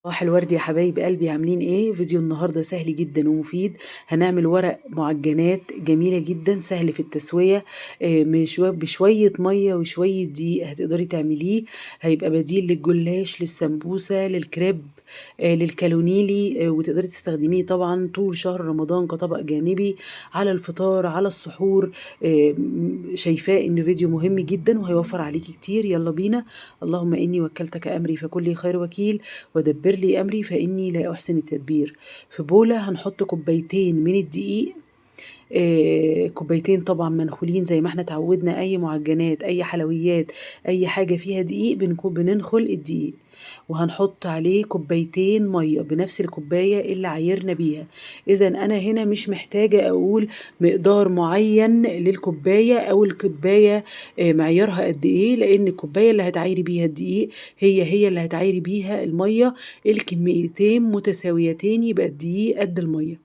صباح الورد يا حبايب قلبي، عاملين ايه؟ فيديو النهارده سهل جدا ومفيد. هنعمل ورق معجنات جميله جدا، سهل في التسويه. بشويه ميه وشويه دقيق هتقدري تعمليه. هيبقى بديل للجلاش، للسمبوسه، للكريب، للكالونيلي. وتقدري تستخدميه طبعا طول شهر رمضان كطبق جانبي على الفطار، على السحور. شايفاه انه فيديو مهم جدا وهيوفر عليكي كتير. يلا بينا. اللهم اني وكلتك امري فكن لي خير وكيل، ودبر لي أمري فإني لا أحسن التدبير. في بولة هنحط كوبايتين من الدقيق، كوبايتين طبعا منخولين زي ما احنا اتعودنا. أي معجنات، أي حلويات، أي حاجة فيها دقيق بنكون بننخل الدقيق. وهنحط عليه كوبايتين مية بنفس الكوباية اللي عايرنا بيها. إذا أنا هنا مش محتاجة أقول مقدار معين للكوباية أو الكوباية معيارها قد إيه، لأن الكوباية اللي هتعايري بيها الدقيق هي اللي هتعايري بيها المية. الكميتين متساويتين، يبقى الدقيق قد المية.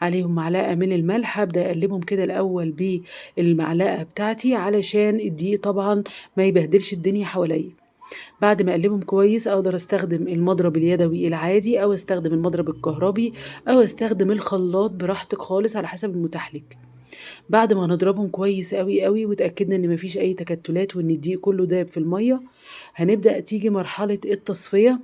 عليهم معلقة من الملح. هبدأ أقلبهم كده الأول بالمعلقة بتاعتي علشان الدقيق طبعا ما يبهدلش الدنيا حواليا. بعد ما أقلبهم كويس أقدر أستخدم المضرب اليدوي العادي، أو أستخدم المضرب الكهربي، أو أستخدم الخلاط، براحتك خالص على حسب المتاح لك. بعد ما نضربهم كويس قوي قوي وتأكدنا ان مفيش اي تكتلات وان الدقيق كله داب في المية، هنبدأ تيجي مرحلة التصفية.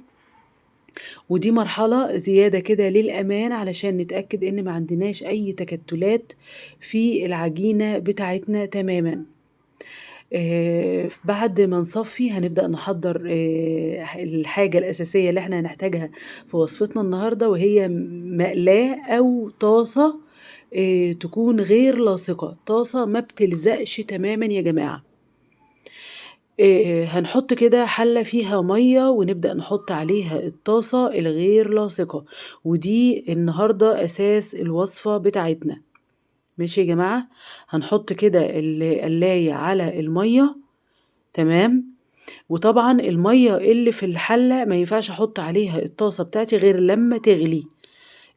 ودي مرحلة زيادة كده للأمان علشان نتأكد إن ما عندناش أي تكتلات في العجينة بتاعتنا تماما. بعد ما نصفي هنبدأ نحضر الحاجة الأساسية اللي احنا هنحتاجها في وصفتنا النهاردة، وهي مقلاة أو طاسة تكون غير لاصقة، طاسة ما بتلزقش تماما يا جماعة. هنحط كده حلة فيها مية ونبدأ نحط عليها الطاسة الغير لاصقة، ودي النهاردة أساس الوصفة بتاعتنا. ماشي يا جماعة. هنحط كده القلاية على المية. تمام. وطبعا المية اللي في الحلة ما ينفعش احط عليها الطاسة بتاعتي غير لما تغلي.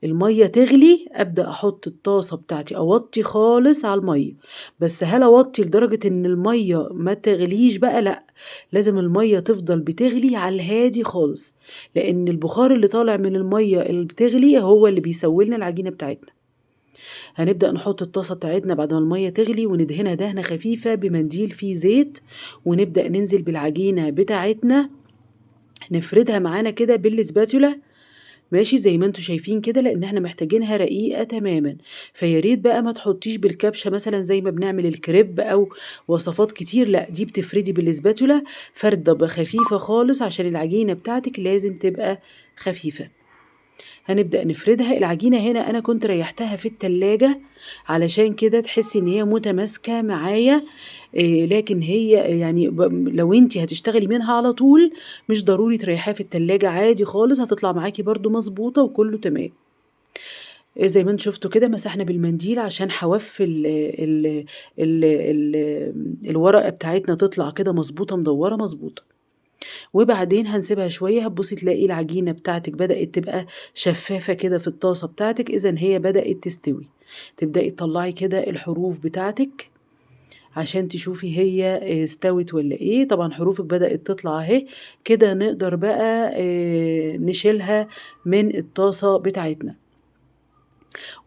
المية تغلي أبدأ أحط الطاسة بتاعتي، أوطي خالص على المية. بس هل أوطي لدرجة إن المية ما تغليش بقى؟ لأ، لازم المية تفضل بتغلي على الهادي خالص، لأن البخار اللي طالع من المية اللي بتغلي هو اللي بيسوي العجينة بتاعتنا. هنبدأ نحط الطاسة بتاعتنا بعد ما المية تغلي وندهنها دهنة خفيفة بمنديل فيه زيت، ونبدأ ننزل بالعجينة بتاعتنا، نفردها معانا كده بالسباتولا. ماشي زي ما انتوا شايفين كده، لان احنا محتاجينها رقيقة تماما. فياريت بقى ما تحطيش بالكبشة مثلا زي ما بنعمل الكريب او وصفات كتير، لا دي بتفردي بالسباتولا فردة خفيفة خالص، عشان العجينة بتاعتك لازم تبقى خفيفة. هنبدأ نفردها. العجينة هنا أنا كنت ريحتها في التلاجة علشان كده تحسي إن هي متماسكة معايا. لكن هي يعني لو انتي هتشتغلي منها على طول مش ضروري تريحيها في التلاجة، عادي خالص هتطلع معاكي برضو مظبوطة وكله تمام. زي ما انتوا شفتوا كده مسحنا بالمنديل عشان حواف الورقة بتاعتنا تطلع كده مظبوطة مدورة مظبوطة. وبعدين هنسيبها شوية، هتبصي تلاقي العجينة بتاعتك بدأت تبقى شفافة كده في الطاسة بتاعتك، إذن هي بدأت تستوي. تبدأي تطلعي كده الحروف بتاعتك عشان تشوفي هي استوت ولا ايه. طبعا حروفك بدأت تطلع اهي كده، نقدر بقى نشيلها من الطاسة بتاعتنا.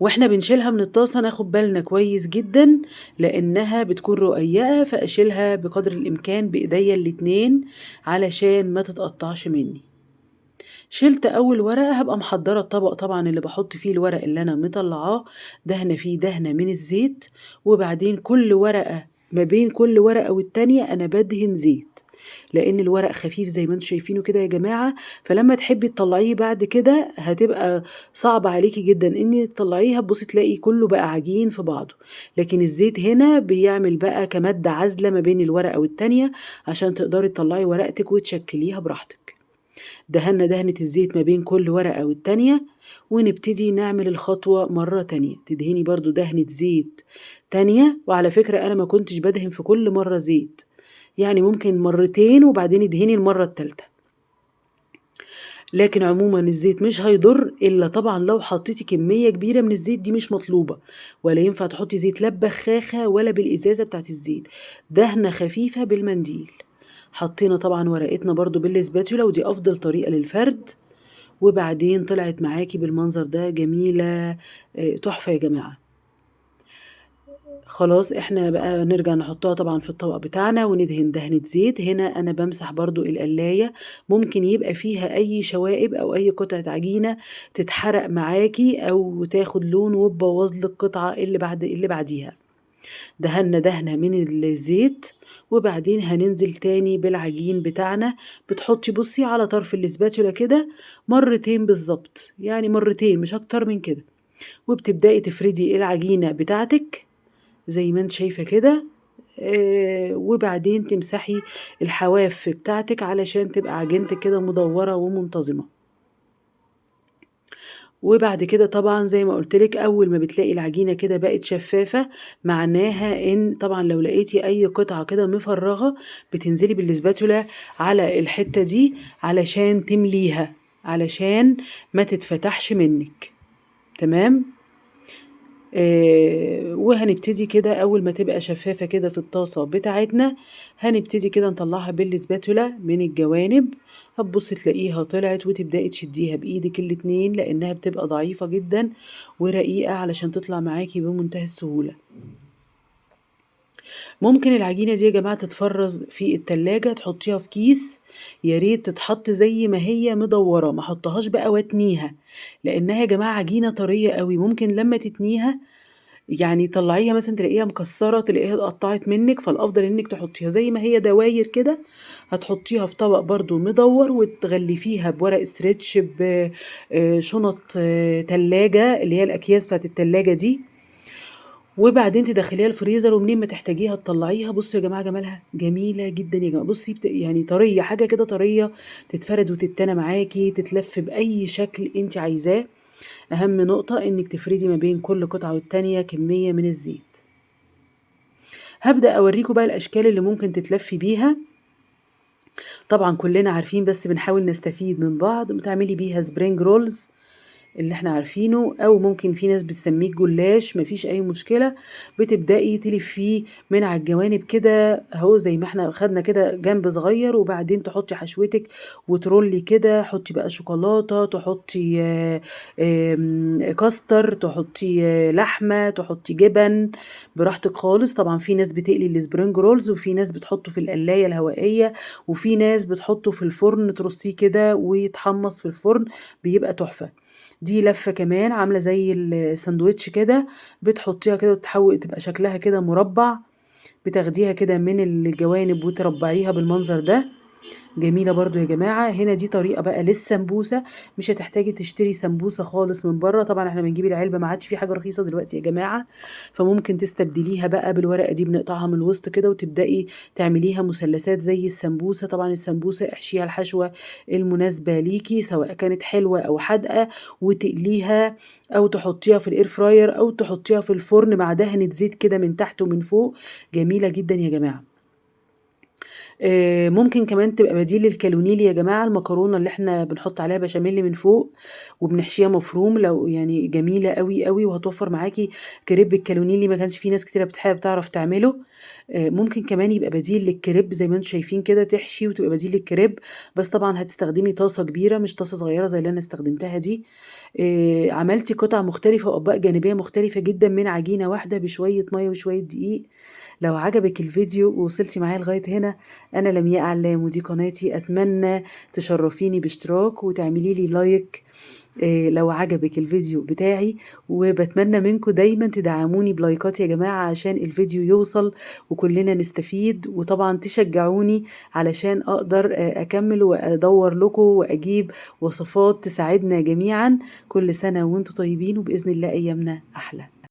واحنا بنشيلها من الطاسة ناخد بالنا كويس جدا لانها بتكون رقيقة، فاشيلها بقدر الامكان بايديا الاتنين علشان ما تتقطعش مني. شلت اول ورقة، هبقى محضرة الطبق طبعا اللي بحط فيه الورق اللي انا مطلعاه، دهنة فيه دهنة من الزيت. وبعدين كل ورقة، ما بين كل ورقة والتانية انا بدهن زيت، لان الورق خفيف زي ما انتم شايفينه كده يا جماعة. فلما تحبي تطلعيه بعد كده هتبقى صعب عليكي جدا انك تطلعيه، هتبصي تلاقي كله بقى عجين في بعضه. لكن الزيت هنا بيعمل بقى كمادة عازلة ما بين الورقة والتانية عشان تقدري تطلعي ورقتك وتشكليها براحتك. دهنا دهنة الزيت ما بين كل ورقة والتانية، ونبتدي نعمل الخطوة مرة تانية. تدهني برضو دهنة زيت تانية. وعلى فكرة أنا ما كنتش بدهن في كل مرة زيت، يعني ممكن مرتين وبعدين ادهني المرة التالتة. لكن عموما الزيت مش هيضر، إلا طبعا لو حطيتي كمية كبيرة من الزيت، دي مش مطلوبة. ولا ينفع تحطي زيت لا ببخاخة ولا بالإزازة بتاعت الزيت، دهنة خفيفة بالمنديل. حطينا طبعا ورقتنا برضو بالسباتولا، ودي أفضل طريقة للفرد. وبعدين طلعت معاكي بالمنظر ده جميلة، تحفة يا جماعة. خلاص احنا بقى نرجع نحطها طبعا في الطبق بتاعنا وندهن دهنة زيت. هنا انا بمسح برضو القلاية، ممكن يبقى فيها اي شوائب او اي قطعة عجينة تتحرق معاكي او تاخد لون وتبوظ لك القطعة اللي بعديها. دهنا دهنة من الزيت، وبعدين هننزل تاني بالعجين بتاعنا. بتحطي بصي على طرف الاسباتولا كده مرتين بالظبط، يعني مرتين مش اكتر من كده، وبتبدأي تفردي العجينة بتاعتك زي ما انت شايفة كده. وبعدين تمسحي الحواف بتاعتك علشان تبقى عجينتك كده مدورة ومنتظمة. وبعد كده طبعا زي ما قلتلك اول ما بتلاقي العجينة كده بقت شفافة، معناها ان طبعا لو لقيتي اي قطعة كده مفرغة بتنزلي بالاسباتولا على الحتة دي علشان تمليها، علشان ما تتفتحش منك. تمام. وهنبتدي كده اول ما تبقى شفافة كده في الطاسة بتاعتنا، هنبتدي كده نطلعها بالسباتولا من الجوانب. هتبصي تلاقيها طلعت وتبدأي تشديها بايدك الاتنين لانها بتبقى ضعيفة جدا ورقيقة علشان تطلع معاكي بمنتهى السهولة. ممكن العجينة دي يا جماعة تتفرز في التلاجة، تحطيها في كيس، يا ريت تتحط زي ما هي مدورة، ما حطهاش بقى واتنيها، لانها يا جماعة عجينة طرية قوي، ممكن لما تتنيها يعني طلعيها مثلا تلاقيها مكسرة، تلاقيها اتقطعت منك. فالافضل انك تحطيها زي ما هي دواير كده. هتحطيها في طبق برضو مدور وتغلفيها بورق استرتش، بشنط تلاجة اللي هي الاكياس بتاعت التلاجة دي، وبعدين تدخليها الفريزر، ومنين ما تحتاجيها تطلعيها. بصوا يا جماعه جمالها جميله جدا يا جماعه. بصي يعني طريه، حاجه كده طريه، تتفرد وتتنى معاكي، تتلف باي شكل انت عايزاه. اهم نقطه انك تفردي ما بين كل قطعه والتانيه كميه من الزيت. هبدا اوريكم بقى الاشكال اللي ممكن تتلفي بيها. طبعا كلنا عارفين بس بنحاول نستفيد من بعض. بتعملي بيها سبرينج رولز اللي احنا عارفينه، او ممكن في ناس بتسميه جلاش، مفيش اي مشكلة. بتبدأي تلفيه من على الجوانب كده اهو زي ما احنا خدنا كده جنب صغير، وبعدين تحطي حشوتك وترولي كده. حطي بقى شوكولاتة، تحطي كاستر، تحطي لحمة، تحطي جبن، براحتك خالص. طبعا في ناس بتقلي السبرينج رولز، وفي ناس بتحطه في القلاية الهوائية، وفي ناس بتحطه في الفرن ترصيه كده ويتحمص في الفرن، بيبقى تحفة. دي لفة كمان عاملة زي الساندوتش كده، بتحطيها كده وتحول تبقى شكلها كده مربع، بتاخديها كده من الجوانب وتربعيها بالمنظر ده. جميلة برضو يا جماعة. هنا دي طريقة بقى للسمبوسة، مش هتحتاجي تشتري سمبوسة خالص من بره. طبعا احنا بنجيب العلبة، ما عادش في حاجة رخيصة دلوقتي يا جماعة، فممكن تستبدليها بقى بالورقة دي، بنقطعها من الوسط كده وتبدأي تعمليها مثلثات زي السمبوسة. طبعا السمبوسة احشيها الحشوة المناسبة ليكي، سواء كانت حلوة او حادقة، وتقليها او تحطيها في الاير فراير او تحطيها في الفرن مع دهنة زيت كده من تحت ومن فوق. جميلة جدا يا جماعة. ممكن كمان تبقى بديل للكالونيلي يا جماعة، المكرونة اللي احنا بنحط عليها بشاميل من فوق وبنحشيها مفروم، لو يعني جميلة قوي قوي، وهتوفر معاكي كريب الكالونيلي ما كانش في ناس كتيرة بتحب تعرف تعمله. ممكن كمان يبقى بديل للكريب زي ما انتم شايفين كده، تحشي وتبقى بديل للكريب، بس طبعا هتستخدمي طاسة كبيرة مش طاسة صغيرة زي اللي انا استخدمتها دي. عملتي قطع مختلفة وأطباق جانبية مختلفة جدا من عجينة واحدة بشوية مية وشوية دقيق. لو عجبك الفيديو ووصلتي معايا لغاية هنا، أنا لمياء علام ودي قناتي، أتمنى تشرفيني باشتراك وتعملي لي لايك لو عجبك الفيديو بتاعي، وبتمنى منكم دايما تدعموني بلايكات يا جماعة عشان الفيديو يوصل وكلنا نستفيد، وطبعا تشجعوني علشان أقدر أكمل وأدور لكم وأجيب وصفات تساعدنا جميعا. كل سنة وانتم طيبين، وبإذن الله أيامنا أحلى.